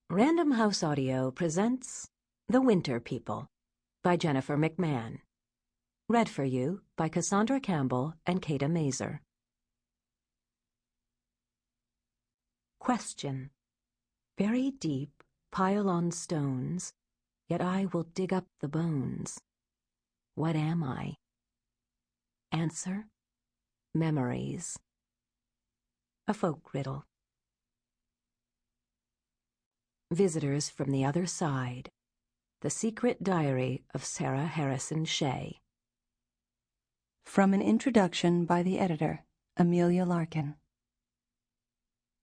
Random House Audio presents The Winter People by Jennifer McMahon. Read for you by Cassandra Campbell and Kathe Mazur. Question. Very deep, pile on stones, yet I will dig up the bones. What am I? Answer. Memories. A folk riddle. Visitors from the Other Side. The Secret Diary of Sara Harrison Shea. From an introduction by the editor, Amelia Larkin.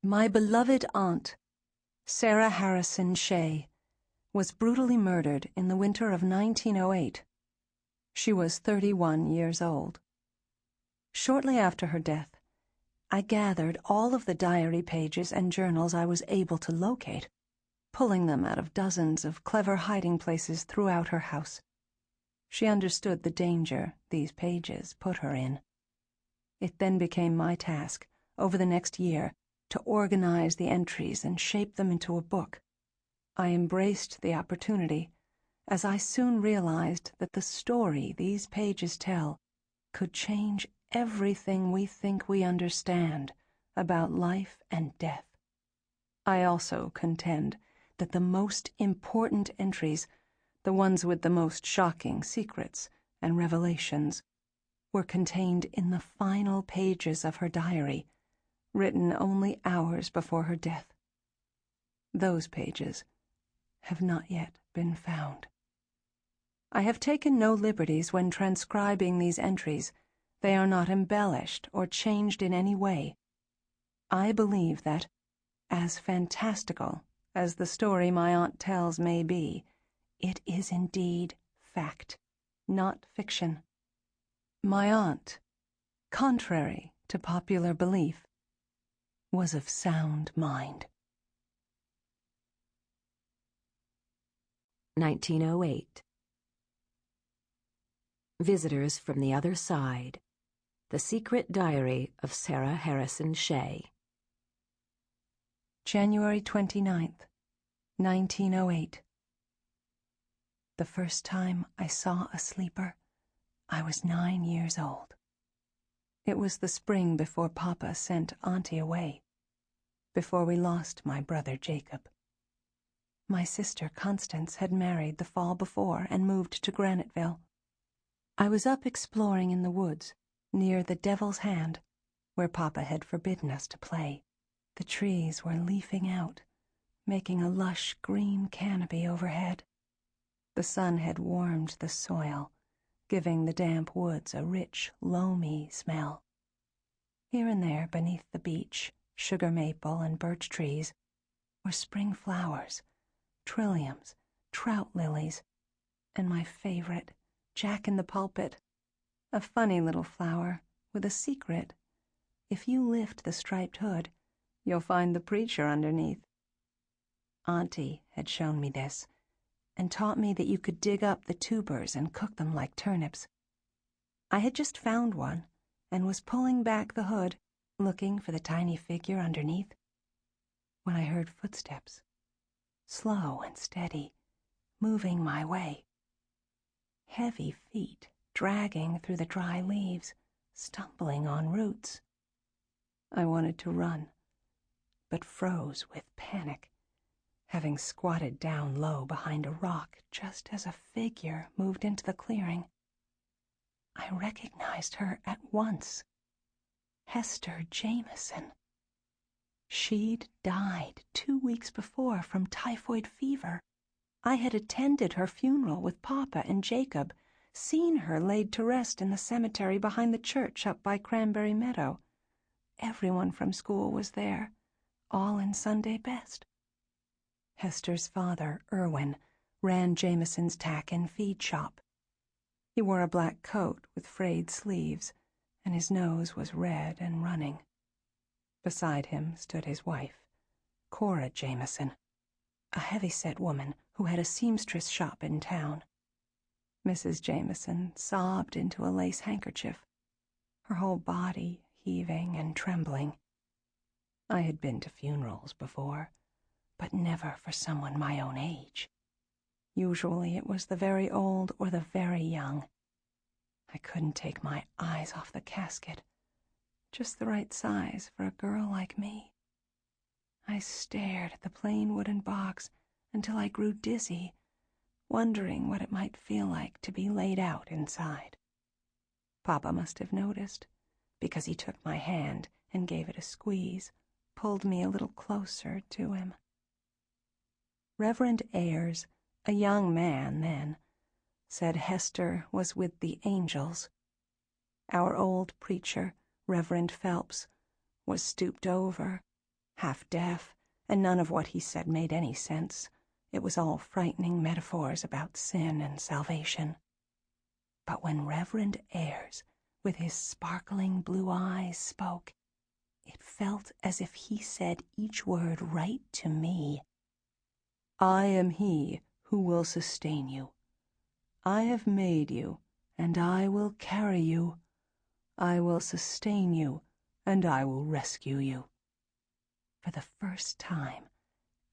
My beloved aunt, Sara Harrison Shea, was brutally murdered in the winter of 1908. She was 31 years old. Shortly after her death, I gathered all of the diary pages and journals I was able to locate, pulling them out of dozens of clever hiding places throughout her house. She understood the danger these pages put her in. It then became my task, over the next year, to organize the entries and shape them into a book. I embraced the opportunity, as I soon realized that the story these pages tell could change everything we think we understand about life and death. I also contend that the most important entries, the ones with the most shocking secrets and revelations, were contained in the final pages of her diary, written only hours before her death. Those pages have not yet been found. I have taken no liberties when transcribing these entries. They are not embellished or changed in any way. I believe that, as fantastical as the story my aunt tells may be, it is indeed fact, not fiction. My aunt, contrary to popular belief, was of sound mind. 1908. Visitors from the Other Side. The Secret Diary of Sara Harrison Shea. January 29th, 1908. The first time I saw a sleeper, I was 9 years old. It was the spring before Papa sent Auntie away, before we lost my brother Jacob. My sister Constance had married the fall before and moved to Graniteville. I was up exploring in the woods, near the Devil's Hand, where Papa had forbidden us to play. The trees were leafing out, making a lush green canopy overhead. The sun had warmed the soil, giving the damp woods a rich, loamy smell. Here and there beneath the beech, sugar maple and birch trees were spring flowers, trilliums, trout lilies, and my favorite, Jack-in-the-Pulpit, a funny little flower with a secret. If you lift the striped hood, you'll find the preacher underneath. Auntie had shown me this, and taught me that you could dig up the tubers and cook them like turnips. I had just found one, and was pulling back the hood, looking for the tiny figure underneath, when I heard footsteps, slow and steady, moving my way. Heavy feet dragging through the dry leaves, stumbling on roots. I wanted to run, but froze with panic, having squatted down low behind a rock just as a figure moved into the clearing. I recognized her at once. Hester Jameson. She'd died 2 weeks before from typhoid fever. I had attended her funeral with Papa and Jacob, seen her laid to rest in the cemetery behind the church up by Cranberry Meadow. Everyone from school was there, all in Sunday best. Hester's father, Irwin, ran Jameson's tack and feed shop. He wore a black coat with frayed sleeves, and his nose was red and running. Beside him stood his wife, Cora Jameson, a heavy-set woman who had a seamstress shop in town. Mrs. Jameson sobbed into a lace handkerchief, her whole body heaving and trembling. I had been to funerals before, but never for someone my own age. Usually it was the very old or the very young. I couldn't take my eyes off the casket, just the right size for a girl like me. I stared at the plain wooden box until I grew dizzy, wondering what it might feel like to be laid out inside. Papa must have noticed, because he took my hand and gave it a squeeze, pulled me a little closer to him. Reverend Ayres, a young man then, said Hester was with the angels. Our old preacher, Reverend Phelps, was stooped over, half deaf, and none of what he said made any sense. It was all frightening metaphors about sin and salvation. But when Reverend Ayres, with his sparkling blue eyes, spoke, it felt as if he said each word right to me. I am he who will sustain you. I have made you, and I will carry you. I will sustain you, and I will rescue you. For the first time,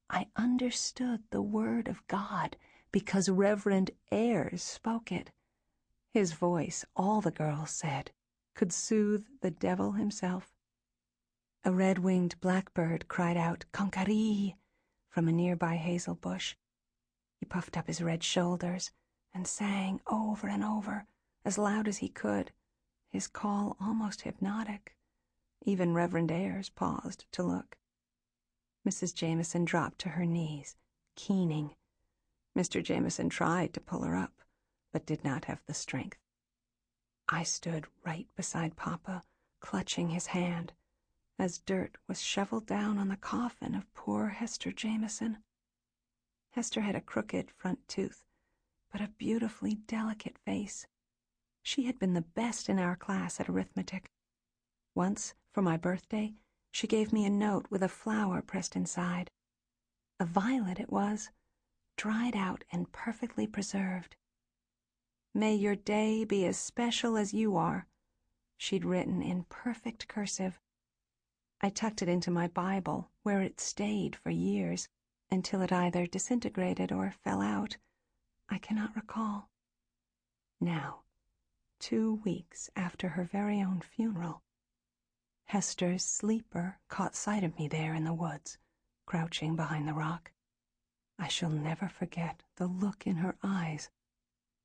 I understood the word of God because Reverend Ayres spoke it. His voice, all the girls said, could soothe the devil himself. A red-winged blackbird cried out, "Concaree," from a nearby hazel bush. He puffed up his red shoulders and sang over and over, as loud as he could, his call almost hypnotic. Even Reverend Ayres paused to look. Mrs. Jameson dropped to her knees, keening. Mr. Jameson tried to pull her up, but did not have the strength. I stood right beside Papa, clutching his hand, as dirt was shoveled down on the coffin of poor Hester Jameson. Hester had a crooked front tooth, but a beautifully delicate face. She had been the best in our class at arithmetic. Once, for my birthday, she gave me a note with a flower pressed inside. A violet it was, dried out and perfectly preserved. May your day be as special as you are, she'd written in perfect cursive. I tucked it into my Bible, where it stayed for years, until it either disintegrated or fell out. I cannot recall. Now, 2 weeks after her very own funeral, Hester's sleeper caught sight of me there in the woods, crouching behind the rock. I shall never forget the look in her eyes,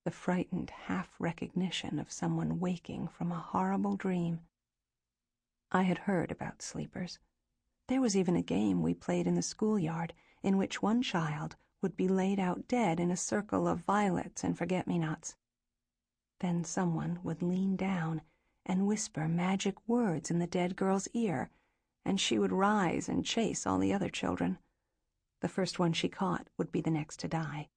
the frightened half-recognition of someone waking from a horrible dream. I had heard about sleepers. There was even a game we played in the schoolyard in which one child would be laid out dead in a circle of violets and forget-me-nots. Then someone would lean down and whisper magic words in the dead girl's ear, and she would rise and chase all the other children. The first one she caught would be the next to die.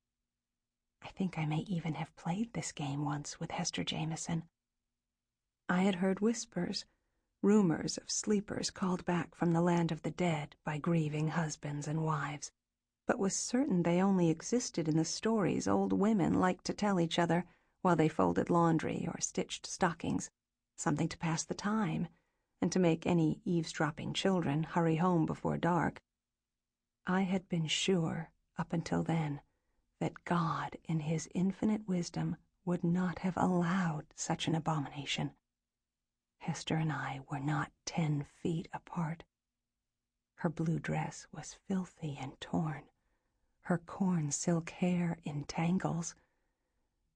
I think I may even have played this game once with Hester Jameson. I had heard whispers, rumors of sleepers called back from the land of the dead by grieving husbands and wives, but was certain they only existed in the stories old women liked to tell each other while they folded laundry or stitched stockings, something to pass the time, and to make any eavesdropping children hurry home before dark. I had been sure, up until then, that God, in his infinite wisdom, would not have allowed such an abomination. Hester and I were not 10 feet apart. Her blue dress was filthy and torn, her corn silk hair in tangles.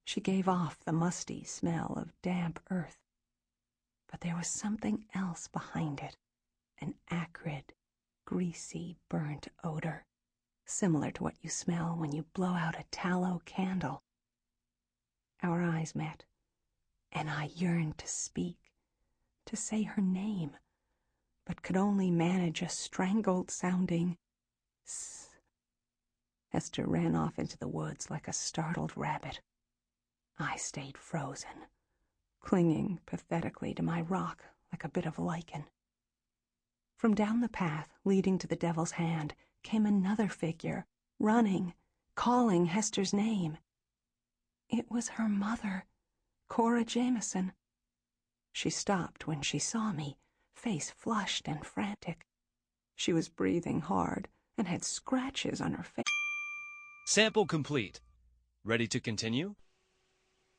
She gave off the musty smell of damp earth. But there was something else behind it, an acrid, greasy, burnt odor, similar to what you smell when you blow out a tallow candle. Our eyes met, and I yearned to speak, to say her name, but could only manage a strangled-sounding "s." Hester ran off into the woods like a startled rabbit. I stayed frozen, clinging pathetically to my rock like a bit of lichen. From down the path leading to the Devil's Hand came another figure, running, calling Hester's name. It was her mother, Cora Jameson. She stopped when she saw me, face flushed and frantic. She was breathing hard, and had scratches on her face. Sample complete. Ready to continue?